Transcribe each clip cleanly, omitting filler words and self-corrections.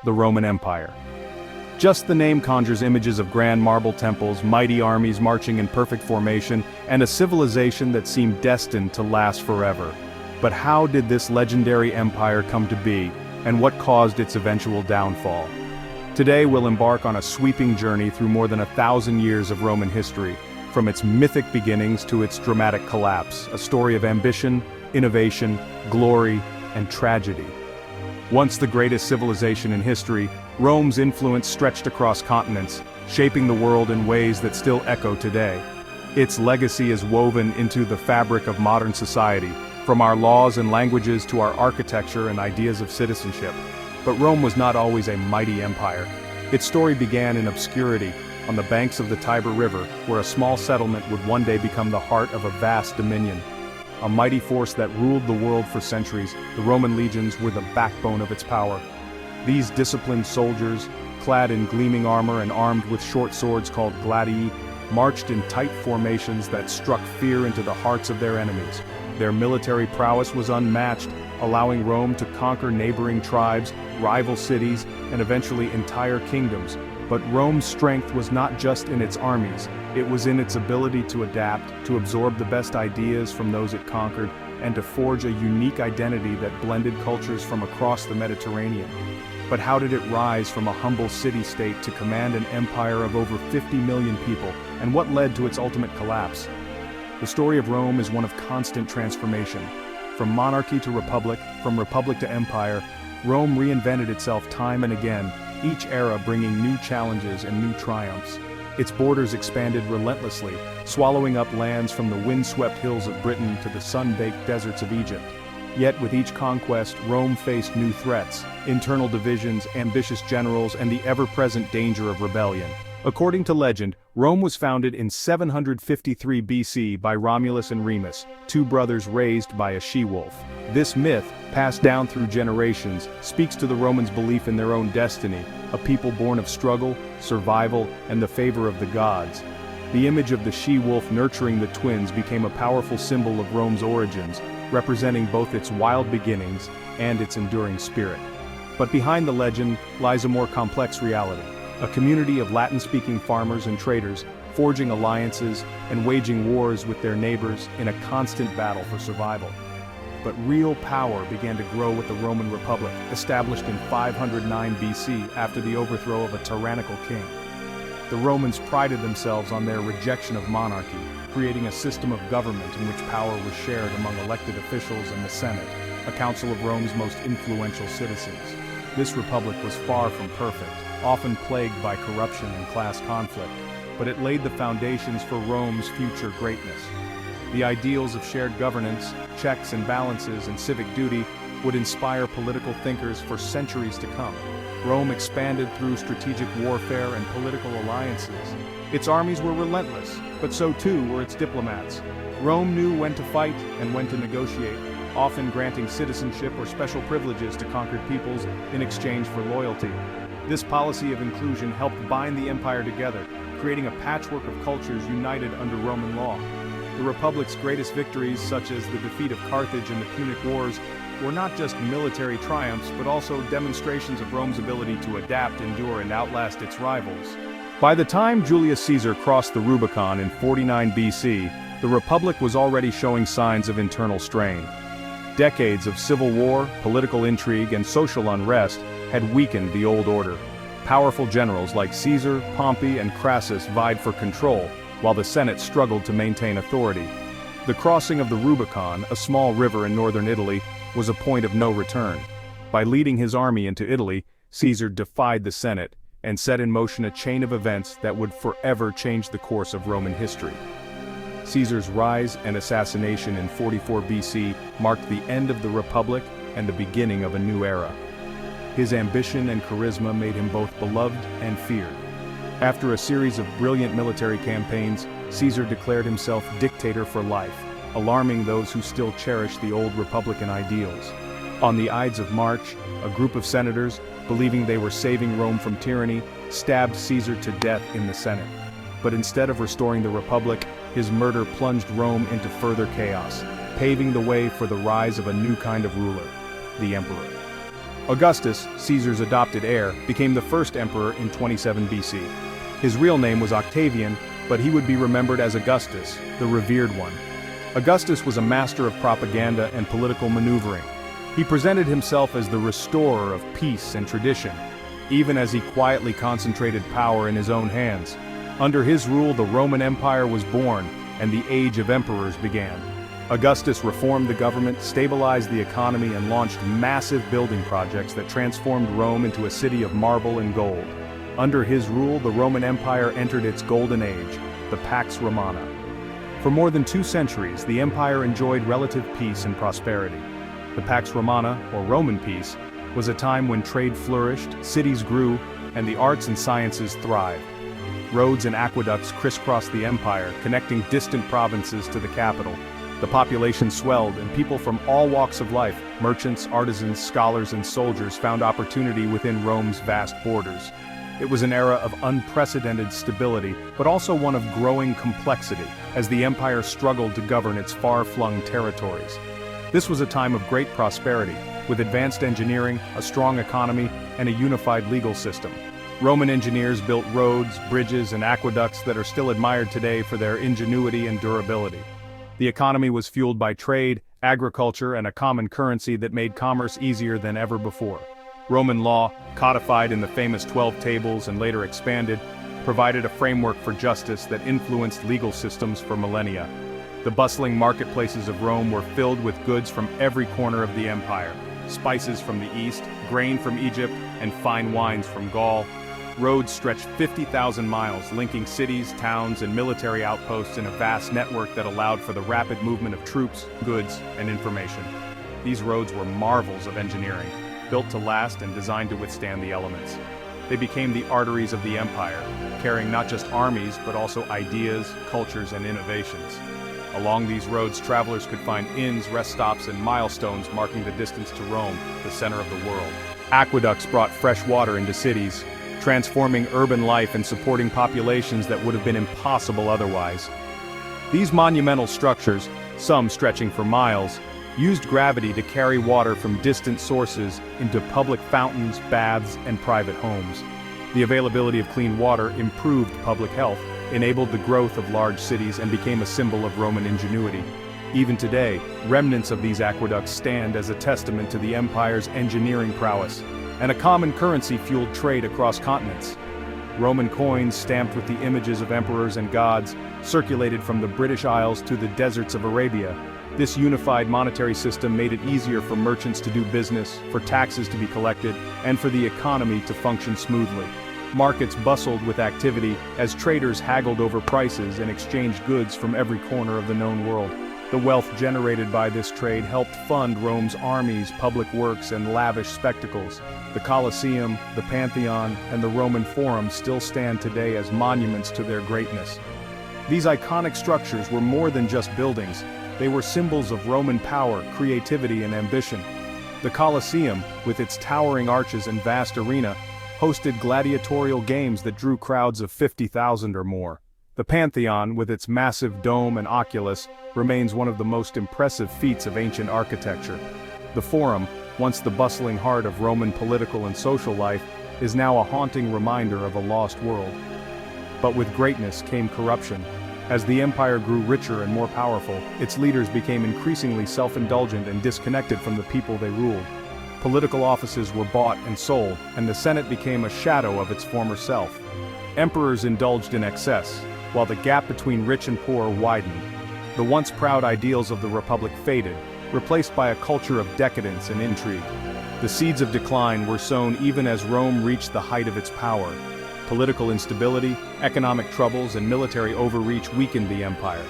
the Roman Empire. Just the name conjures images of grand marble temples, mighty armies marching in perfect formation, and a civilization that seemed destined to last forever. But how did this legendary empire come to be, and what caused its eventual downfall? Today we'll embark on a sweeping journey through more than 1,000 years of Roman history, from its mythic beginnings to its dramatic collapse, a story of ambition, innovation, glory, and tragedy. Once the greatest civilization in history, Rome's influence stretched across continents, shaping the world in ways that still echo today. Its legacy is woven into the fabric of modern society, from our laws and languages to our architecture and ideas of citizenship. But Rome was not always a mighty empire. Its story began in obscurity, on the banks of the Tiber River, where a small settlement would one day become the heart of a vast dominion. A mighty force that ruled the world for centuries, the Roman legions were the backbone of its power. These disciplined soldiers, clad in gleaming armor and armed with short swords called gladii, marched in tight formations that struck fear into the hearts of their enemies. Their military prowess was unmatched, allowing Rome to conquer neighboring tribes, rival cities, and eventually entire kingdoms. But Rome's strength was not just in its armies, it was in its ability to adapt, to absorb the best ideas from those it conquered, and to forge a unique identity that blended cultures from across the Mediterranean. But how did it rise from a humble city-state to command an empire of over 50 million people, and what led to its ultimate collapse? The story of Rome is one of constant transformation. From monarchy to republic, from republic to empire, Rome reinvented itself time and again, each era bringing new challenges and new triumphs. Its borders expanded relentlessly, swallowing up lands from the wind-swept hills of Britain to the sun-baked deserts of Egypt. Yet with each conquest, Rome faced new threats, internal divisions, ambitious generals, and the ever-present danger of rebellion. According to legend, Rome was founded in 753 BC by Romulus and Remus, two brothers raised by a she-wolf. This myth, passed down through generations, speaks to the Romans' belief in their own destiny, a people born of struggle, survival, and the favor of the gods. The image of the she-wolf nurturing the twins became a powerful symbol of Rome's origins, representing both its wild beginnings and its enduring spirit. But behind the legend lies a more complex reality. A community of Latin-speaking farmers and traders, forging alliances and waging wars with their neighbors in a constant battle for survival. But real power began to grow with the Roman Republic, established in 509 BC after the overthrow of a tyrannical king. The Romans prided themselves on their rejection of monarchy, creating a system of government in which power was shared among elected officials and the Senate, a council of Rome's most influential citizens. This republic was far from perfect, often plagued by corruption and class conflict, but it laid the foundations for Rome's future greatness. The ideals of shared governance, checks and balances, and civic duty would inspire political thinkers for centuries to come. Rome expanded through strategic warfare and political alliances. Its armies were relentless, but so too were its diplomats. Rome knew when to fight and when to negotiate, often granting citizenship or special privileges to conquered peoples in exchange for loyalty. This policy of inclusion helped bind the empire together, creating a patchwork of cultures united under Roman law. The Republic's greatest victories, such as the defeat of Carthage and the Punic Wars, were not just military triumphs but also demonstrations of Rome's ability to adapt, endure, and outlast its rivals. By the time Julius Caesar crossed the Rubicon in 49 BC, the Republic was already showing signs of internal strain. Decades of civil war, political intrigue, and social unrest had weakened the old order. Powerful generals like Caesar, Pompey, and Crassus vied for control, while the Senate struggled to maintain authority. The crossing of the Rubicon, a small river in northern Italy, was a point of no return. By leading his army into Italy, Caesar defied the Senate and set in motion a chain of events that would forever change the course of Roman history. Caesar's rise and assassination in 44 BC marked the end of the Republic and the beginning of a new era. His ambition and charisma made him both beloved and feared. After a series of brilliant military campaigns, Caesar declared himself dictator for life, alarming those who still cherished the old Republican ideals. On the Ides of March, a group of senators, believing they were saving Rome from tyranny, stabbed Caesar to death in the Senate. But instead of restoring the Republic, his murder plunged Rome into further chaos, paving the way for the rise of a new kind of ruler, the emperor. Augustus, Caesar's adopted heir, became the first emperor in 27 BC. His real name was Octavian, but he would be remembered as Augustus, the revered one. Augustus was a master of propaganda and political maneuvering. He presented himself as the restorer of peace and tradition, even as he quietly concentrated power in his own hands. Under his rule, the Roman Empire was born, and the age of emperors began. Augustus reformed the government, stabilized the economy, and launched massive building projects that transformed Rome into a city of marble and gold. Under his rule, the Roman Empire entered its golden age, the Pax Romana. For more than 2 centuries, the empire enjoyed relative peace and prosperity. The Pax Romana, or Roman peace, was a time when trade flourished, cities grew, and the arts and sciences thrived. Roads and aqueducts crisscrossed the empire, connecting distant provinces to the capital. The population swelled, and people from all walks of life, merchants, artisans, scholars, and soldiers, found opportunity within Rome's vast borders. It was an era of unprecedented stability, but also one of growing complexity, as the empire struggled to govern its far-flung territories. This was a time of great prosperity, with advanced engineering, a strong economy, and a unified legal system. Roman engineers built roads, bridges, and aqueducts that are still admired today for their ingenuity and durability. The economy was fueled by trade, agriculture, and a common currency that made commerce easier than ever before. Roman law, codified in the famous 12 Tables and later expanded, provided a framework for justice that influenced legal systems for millennia. The bustling marketplaces of Rome were filled with goods from every corner of the empire: spices from the east, grain from Egypt, and fine wines from Gaul. Roads stretched 50,000 miles, linking cities, towns, and military outposts in a vast network that allowed for the rapid movement of troops, goods, and information. These roads were marvels of engineering, built to last and designed to withstand the elements. They became the arteries of the empire, carrying not just armies but also ideas, cultures, and innovations. Along these roads, travelers could find inns, rest stops, and milestones marking the distance to Rome, the center of the world. Aqueducts brought fresh water into cities, transforming urban life and supporting populations that would have been impossible otherwise. These monumental structures, some stretching for miles, used gravity to carry water from distant sources into public fountains, baths, and private homes. The availability of clean water improved public health, enabled the growth of large cities, and became a symbol of Roman ingenuity. Even today, remnants of these aqueducts stand as a testament to the empire's engineering prowess, and a common currency fueled trade across continents. Roman coins stamped with the images of emperors and gods circulated from the British Isles to the deserts of Arabia. This unified monetary system made it easier for merchants to do business, for taxes to be collected, and for the economy to function smoothly. Markets bustled with activity as traders haggled over prices and exchanged goods from every corner of the known world. The wealth generated by this trade helped fund Rome's armies, public works, and lavish spectacles. The Colosseum, the Pantheon, and the Roman Forum still stand today as monuments to their greatness. These iconic structures were more than just buildings. They were symbols of Roman power, creativity, and ambition. The Colosseum, with its towering arches and vast arena, hosted gladiatorial games that drew crowds of 50,000 or more. The Pantheon, with its massive dome and oculus, remains one of the most impressive feats of ancient architecture. The Forum, once the bustling heart of Roman political and social life, is now a haunting reminder of a lost world. But with greatness came corruption. As the empire grew richer and more powerful, its leaders became increasingly self-indulgent and disconnected from the people they ruled. Political offices were bought and sold, and the Senate became a shadow of its former self. Emperors indulged in excess, while the gap between rich and poor widened. The once proud ideals of the Republic faded, replaced by a culture of decadence and intrigue. The seeds of decline were sown even as Rome reached the height of its power. Political instability, economic troubles, and military overreach weakened the empire.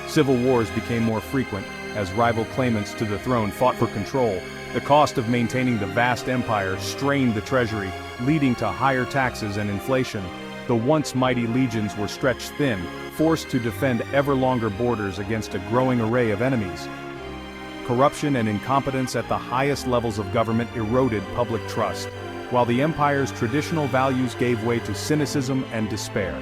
Civil wars became more frequent, as rival claimants to the throne fought for control. The cost of maintaining the vast empire strained the treasury, leading to higher taxes and inflation. The once mighty legions were stretched thin, forced to defend ever longer borders against a growing array of enemies. Corruption and incompetence at the highest levels of government eroded public trust, while the empire's traditional values gave way to cynicism and despair.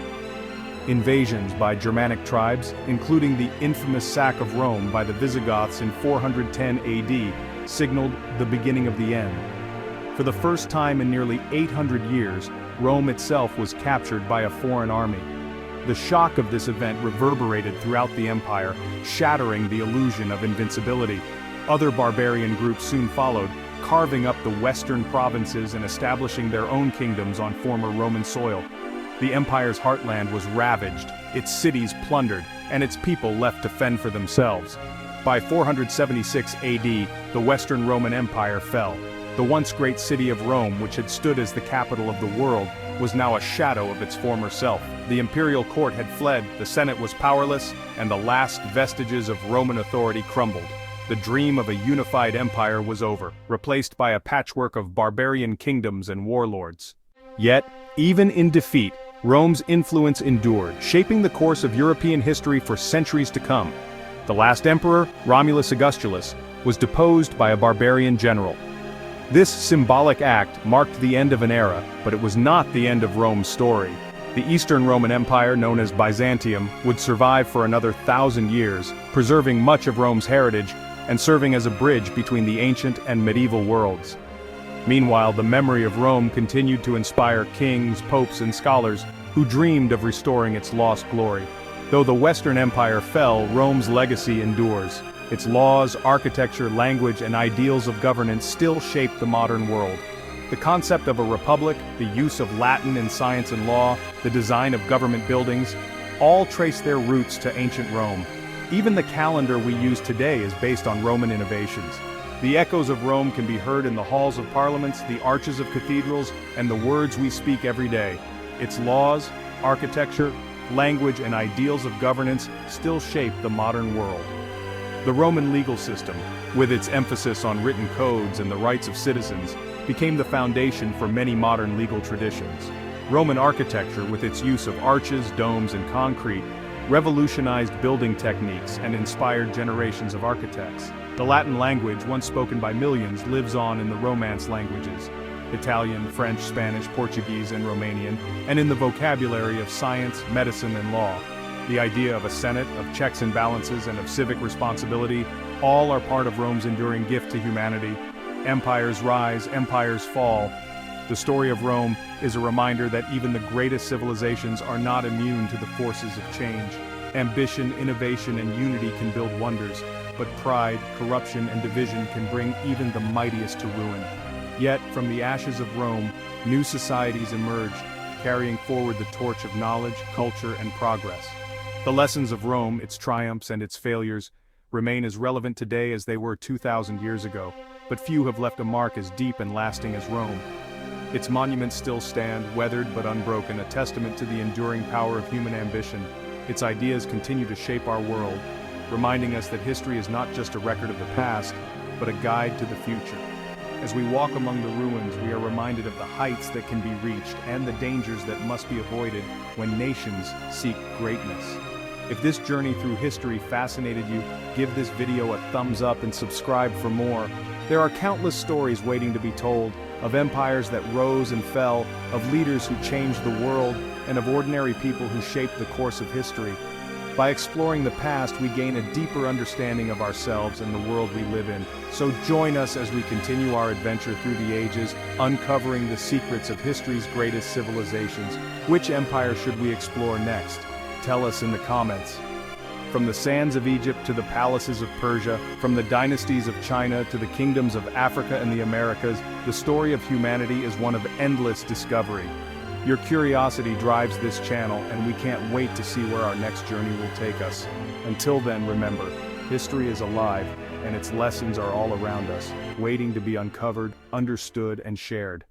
Invasions by Germanic tribes, including the infamous sack of Rome by the Visigoths in 410 AD, signaled the beginning of the end. For the first time in nearly 800 years, Rome itself was captured by a foreign army. The shock of this event reverberated throughout the empire, shattering the illusion of invincibility. Other barbarian groups soon followed, carving up the western provinces and establishing their own kingdoms on former Roman soil. The empire's heartland was ravaged, its cities plundered, and its people left to fend for themselves. By 476 AD, the Western Roman Empire fell. The once great city of Rome, which had stood as the capital of the world, was now a shadow of its former self. The imperial court had fled, the Senate was powerless, and the last vestiges of Roman authority crumbled. The dream of a unified empire was over, replaced by a patchwork of barbarian kingdoms and warlords. Yet, even in defeat, Rome's influence endured, shaping the course of European history for centuries to come. The last emperor, Romulus Augustulus, was deposed by a barbarian general. This symbolic act marked the end of an era, but it was not the end of Rome's story. The Eastern Roman Empire, known as Byzantium, would survive for another 1,000 years, preserving much of Rome's heritage and serving as a bridge between the ancient and medieval worlds. Meanwhile, the memory of Rome continued to inspire kings, popes, and scholars who dreamed of restoring its lost glory. Though the Western Empire fell, Rome's legacy endures. Its laws, architecture, language, and ideals of governance still shape the modern world. The concept of a republic, the use of Latin in science and law, the design of government buildings, all trace their roots to ancient Rome. Even the calendar we use today is based on Roman innovations. The echoes of Rome can be heard in the halls of parliaments, the arches of cathedrals, and the words we speak every day. Its laws, architecture, language, and ideals of governance still shape the modern world. The Roman legal system, with its emphasis on written codes and the rights of citizens, became the foundation for many modern legal traditions. Roman architecture, with its use of arches, domes, and concrete, revolutionized building techniques and inspired generations of architects. The Latin language, once spoken by millions, lives on in the Romance languages, Italian, French, Spanish, Portuguese, and Romanian, and in the vocabulary of science, medicine, and law. The idea of a Senate, of checks and balances, and of civic responsibility, all are part of Rome's enduring gift to humanity. Empires rise, empires fall. The story of Rome is a reminder that even the greatest civilizations are not immune to the forces of change. Ambition, innovation, and unity can build wonders, but pride, corruption, and division can bring even the mightiest to ruin. Yet, from the ashes of Rome, new societies emerged, carrying forward the torch of knowledge, culture, and progress. The lessons of Rome, its triumphs and its failures, remain as relevant today as they were 2,000 years ago, but few have left a mark as deep and lasting as Rome. Its monuments still stand, weathered but unbroken, a testament to the enduring power of human ambition. Its ideas continue to shape our world, reminding us that history is not just a record of the past, but a guide to the future. As we walk among the ruins, we are reminded of the heights that can be reached and the dangers that must be avoided when nations seek greatness. If this journey through history fascinated you, give this video a thumbs up and subscribe for more. There are countless stories waiting to be told, of empires that rose and fell, of leaders who changed the world, and of ordinary people who shaped the course of history. By exploring the past, we gain a deeper understanding of ourselves and the world we live in. So join us as we continue our adventure through the ages, uncovering the secrets of history's greatest civilizations. Which empire should we explore next? Tell us in the comments. From the sands of Egypt to the palaces of Persia, from the dynasties of China to the kingdoms of Africa and the Americas, the story of humanity is one of endless discovery. Your curiosity drives this channel, and we can't wait to see where our next journey will take us. Until then, remember, history is alive, and its lessons are all around us, waiting to be uncovered, understood, and shared.